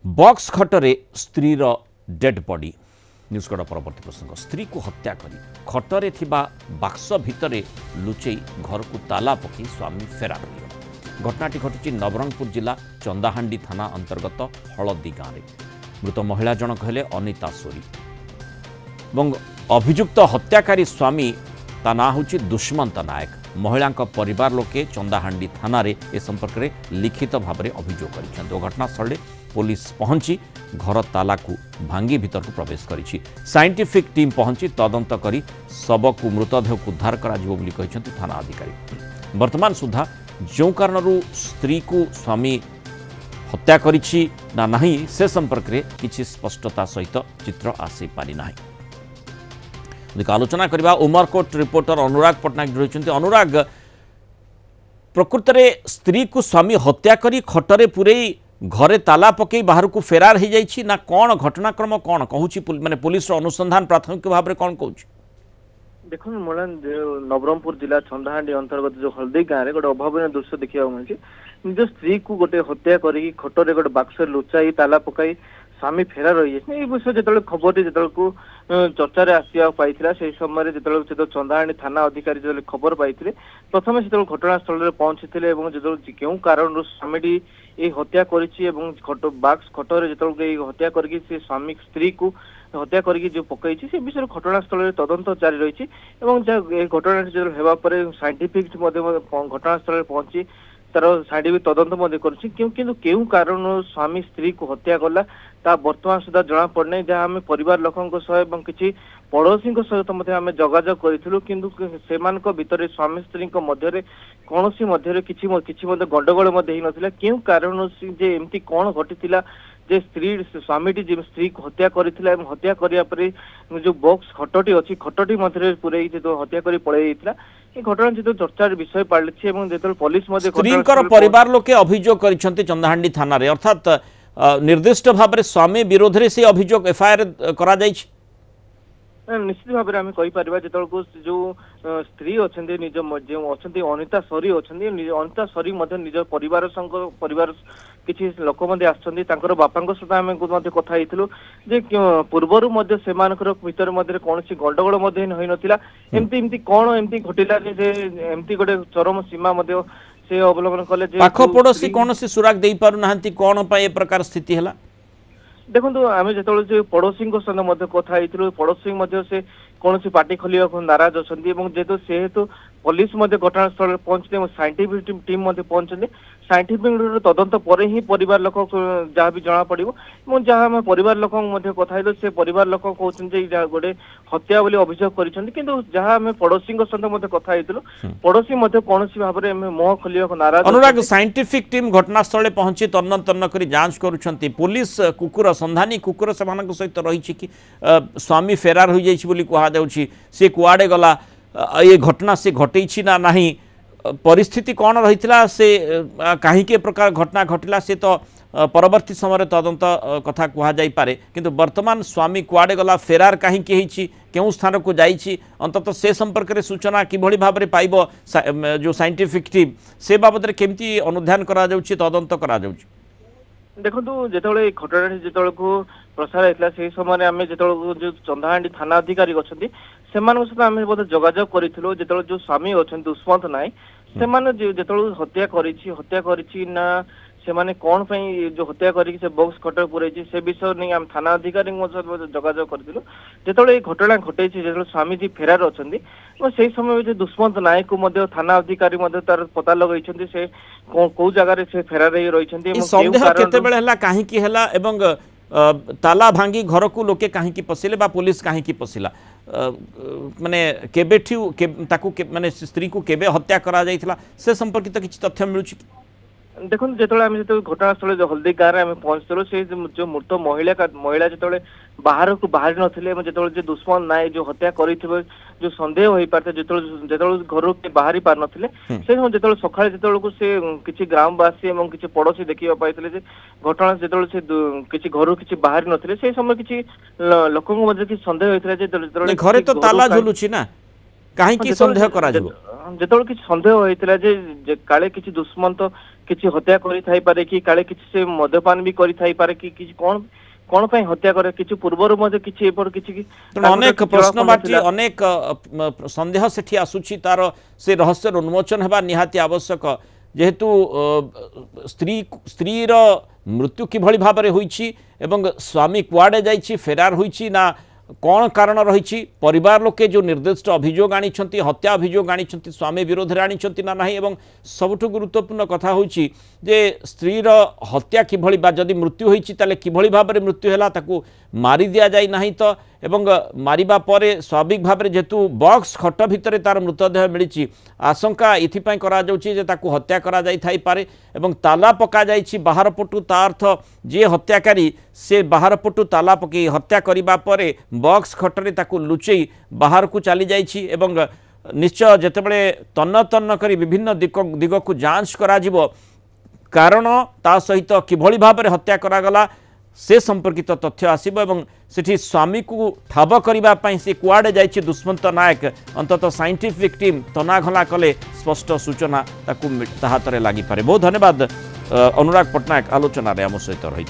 Box खटरे स्त्री dead body news कड़ परवर्ती प्रसंग स्त्री को हत्या करी खटरे थिबा बाक्स भितर लुचई घर को ताला पकई स्वामी फेरार हो घटनाटी घटी नवरंगपुर जिला चंदाहांडी थाना अंतर्गत हलदी गाँव में मृत महिला जनक हेले अनिता सोरी और अभियुक्त हत्याकारी स्वामी ता ना हूँ दुष्मंत नायक महिला परिवार लोके चंदाहांडी थाना ए संपर्क में लिखित भाव में अभियोग कर घटनास्थल पुलिस पहुंची घर ताला को भांगी भीतर को प्रवेश करी साइंटिफिक टीम पहुंची तदंत करी शव को मृतदेह को उद्धार कर थाना अधिकारी वर्तमान सुधा जो कारण स्त्री को स्वामी हत्या करिछि ना नहीं से संपर्क में किसी स्पष्टता सहित चित्र आसी पारि नाही। अधिक आलोचना करबा उमरकोट रिपोर्टर अनुराग पट्टनायक रही। अनुराग प्रकृत में स्त्री को स्वामी हत्या करी खटरे पूरे घरे ताला पकई बाहर को फेरार हो जाइछि ना कौन घटनाक्रम कौन कहूँ माने पुलिस अनुसंधान प्राथमिक भाव में कौन कहूँ देखो मोला नवरंगपुर जिला चंदाहांडी अंतर्गत जो हल्दी गाँव में गोटे अभावन दृश्य देखा मिली निज स्त्री को गोटे हत्या करी खटरे गोटे बाक्स लुचाई ताला पकाई स्वामी फेरार रही है विषय जो खबर जो चर्चा आसवा पाई से समय जो चंदाहांडी थाना अधिकारी जो खबर पाई प्रथम से घटनास्थल में पहुंची जो क्यों कारण स्वामी ये हत्या कर बाक्स खटर जो हत्या करके स्वामी स्त्री को हत्या करके जो पकई से विषय घटनास्थल में तदंत जारी रही घटना जो होगापर साइंटिफिक घटनास्थल में पहुंची तार साइंटिफिक तदंत क्यों कारण स्वामी स्त्री को हत्या कला ता वर्तमान सुधा जना पड़ना जहाँ आम परिवार लोकों किसी पड़ोशी सहित आम जोगाजोग करूँ किंतु से भितर स्वामी स्त्री मध्य कौन किसी गंडगोल होता क्यों कारण जे एमती कौन घटी जे स्त्री स्वामी स्त्री को हत्या करथिला एवं हत्या करिया परे जो बॉक्स खटटी अच्छी खटटी मध्य पूरे जो हत्या करी पळै ये घटना जो चर्चार विषय पड़े जो पुलिस परिवार लोके अभियोग करिसेंती चंदाहांडी थाना रे अर्थात निर्दिष्ट भाव में स्वामी विरोध में से अभियोग एफआईआर करा जाइछि निश्चित भाव में आम कहीपर जो स्त्री अच्छा निज जो अच्छा अनिता सरी अच्छा अनिता सरी निज परिवार किसी लोक आसर बापा सहित आम कथा जे पूर्वर से भर कौन गंडगोल होई नथिला एमती कौन एमती घटिला एमती गोटे चरम सीमा से अवलंबन कले पाख पड़ोशी कौन से सुराग दे पारु नाहंती कौन ए प्रकार स्थिति है देखो आम जो पड़ोशी सहित कथा पड़ोशी से कौन पार्टी खोलिया नाराज अच्छा जेहेतु सेहेतु पुलिस घटनास्थल में पहुंचते साइंटिफिक टीम पहुंचते साइंटिफिक तदंत पर ही परिवार लोक जहाँ भी जना पड़ो जहाँ परिवार लोक कथा से परिवार लोक कहते गोटे हत्या बोली अभियोग कर पड़ोशी सहित कथा पड़ोशी कौन भाव में मुह खोलिया नाराज अनुराग साइंटिफिक टीम घटनास्थल पहुंची तन्न तन्न कर जांच करुछंती पुलिस कुकुर संधानी कुकुर से सहित रही कि स्वामी फेरार हो जाइछि कहा जाउछि से कुआडे गला ये घटना से घटई ना नहीं परिस्थिति कौन रही से कहीं के प्रकार घटना घटला से तो परवर्ती समय तदंत कथा कह जापे किंतु वर्तमान स्वामी कुआडे गला फेरार कहीं क्यों स्थान को जाइछि अंततः से संपर्क में सूचना किभली भाव में पाइब जो साइंटिफिक टीम से बाबद केमती अनुध्यान करा जाउछि तदंत करा जाउछि देखो जो घटना जो को प्रसार होता से समय आम जो चंदाहांडी थाना अधिकारी अच्छा से आम जोगाजोग करूँ जो स्वामी अच्छा दुष्मंत नाई से जो हत्या करी ना से माने कौन जो हत्या करके से बॉक्स खटर पूरे से विषय नहीं आम थाना अधिकारी जोगाजोग करूँ जो घटना घटे जो स्वामी जी फेरार अच्छा से समय जो दुष्मंत नायक को थाना अधिकारी तार पता लगे से कौ जगार से फेरार रही ताला भांगी घर को लोके कहीं पशिले बा पुलिस कहीं पशिला माने केबेठू माने स्त्री को केबे हत्या करा जाइथिला से संपर्कित किछि तथ्य मिलुछि देखो जो घटनास्थल जो हल्दी गाँव में पहुंचल से जो मृत महिला जो बाहर को बाहर नथिले जो दुश्मन नाई जो हत्या कर जो संदेह हो पारे जो घर के बाहरी पार नथिले से जो सकाଳେ जो से किसी ग्रामवासी और किसी पड़ोशी देखा पाई घटना जो से किसी घर किसी बाहरी नथिले से समय किसी लोक संदेह होता घरे तो ताला झुलुछि ना कहीं संदेह करा जो किसी संदेह होता काले किसी दुष्मंत କିଛି ହତ୍ୟା କରିଥାଇପାରେ କି କାଳେ କିଛି ସେ ମଦ୍ୟପାନ ବି କରିଥାଇପାରେ କି କିଛି କଣ ପାଇଁ ହତ୍ୟା करे କିଛି ପୂର୍ବରୁ ମଧ୍ୟ କିଛି ଏପର କିଛି ଅନେକ ପ୍ରଶ୍ନ ବାଚୀ ଅନେକ ସନ୍ଦେହ ସେଠି ଆସୁଛି ତାର ସେ ରହସ୍ୟର ଉନ୍ମୋଚନ ହେବା ନିହାତି ଆବଶ୍ୟକ जेहेतु स्त्रीर मृत्यु किभଳି भाବରେ ହୋଇଛି ଏବଂ स्वामी कुआडे जाइछि फेरार ହୋଇଛି ना कौन कारण रही परिवार लोके जो निर्दिष्ट अभियोग आनी हत्या अभियोग आनी स्वामी विरोध में आनी ना नहीं एवं सबुठ गुरुत्वपूर्ण कथा होची जे स्त्रीर हत्या किभଳି जदि मृत्यु होईछि ताले किभଳି भाବରେ मृत्यु हैला ताकू मारी दिया जाई नहीं तो एवं मारिबा परे स्वाभाविक भाव जेतु बॉक्स खट भितर तार मृतदेह मिली आशंका इथिपाई करा जाउछि जे ताकू हत्या करा जाई थाई पारे एवं ताला पका जाइछि बाहर पटु ता अर्थ जे हत्याकारी से बाहर पटु ताला पकई हत्या करिबा परे बॉक्स खटरे ताकू लुचई बाहर को चली जाइछि एवं निश्चय जेतेबेले तन्न तन्न करी विभिन्न दिग को जांच करा जिवो कारण ता सहित किभଳି भाବରେ हत्या करा गला से संपर्कित तथ्य आसीबो एवं सेठी स्वामी को ठाब करिबा पई से कुआडे जाइछि दुष्मंत नायक अंतत साइंटिफिक टीम तनाघला कले स्पष्ट सूचना ताकू हाथ में लगी पारे। बहुत धन्यवाद अनुराग पट्टनायक आलोचना रे आम सहित रही।